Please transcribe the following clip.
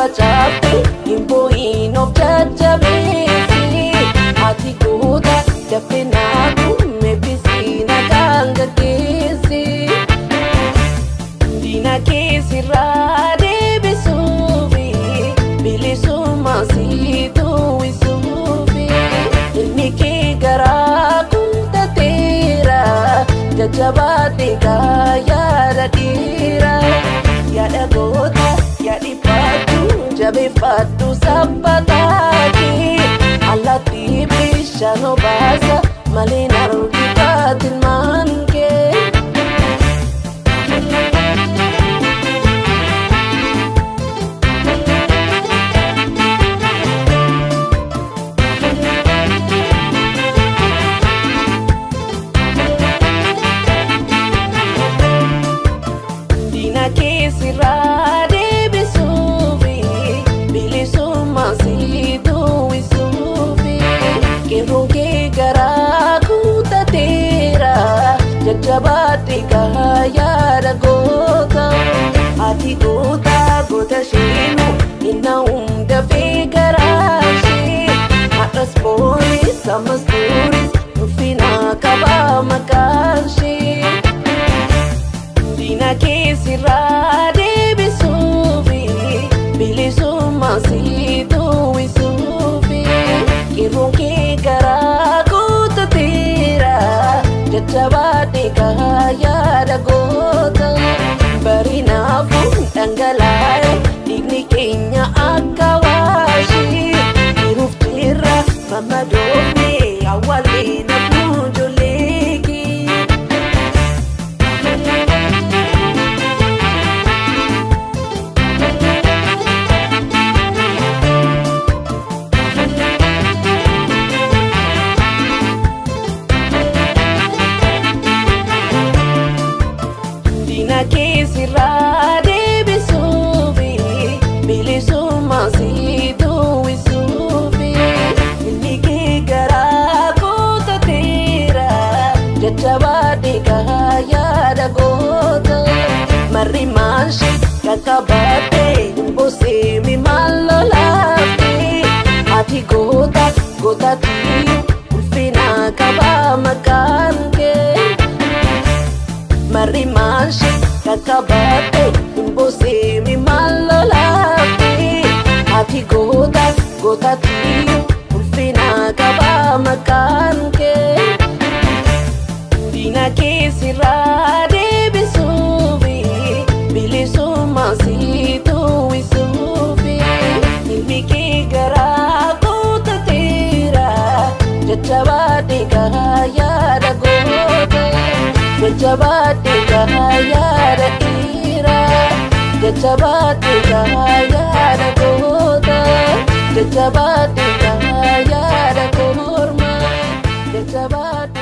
facaaftee hin boo'iin of jajjabeessi. Ati goota dafee naaguun eebbisii nagaan gaggeessi. Diina keessirraa deebisuufi bilisummaa situ wisuufi ilmi kee garaa guuttateera jajjabaatee yaada dhiira. Yaada goota yaadifadhu jabeeffadhu sabbataati. Allaatti bishaan obaasa malee nargifaati ilmaan kee. Diina keessirraa deebisuufi bilisummaa situ wisuufi qeerroon kee garaa guuttateera jajjabaatee yaada goota. Ati goota goota sheenu inna hunda feegaraashee haadhas boonis ammas duris ulfina qabaa maqaanshee. Diina keessirraa deebisuufi bilisummaa situ wisuufi qeerroon kee garaa guuttateera jajjabaatee yaada goota. Bari naafuun dhangalaa'e dhiigni keenya akka waashee hiruuf jirra mammadoofnee awwaallee nafnu ijoollee kee. Diina keessirraa deebisuufi bilisummaa situ wisuufi ilmi kee garaa guuttateera jajjabaatee yaada goota. Marri maalshee qaqqabattee boosee maal lolaaftee. Ati goota gootaatiyyuu ulfina qabaa maqaan kee. Marri maalshee qaqqabattee boosee maal lolaaftee. Ati goota gootaatiyyuu ulfina qabaa maqaan kee. Diina keessirraa deebisuufi bilisummaa situ wisuufi ilmi kee garaa guuttateera jajjabaatee yaada goota. Jajjabaatee yaada dhiira jajjabaatee yaada goota. Jajjabaatee yaada kormaa jajjabaatee.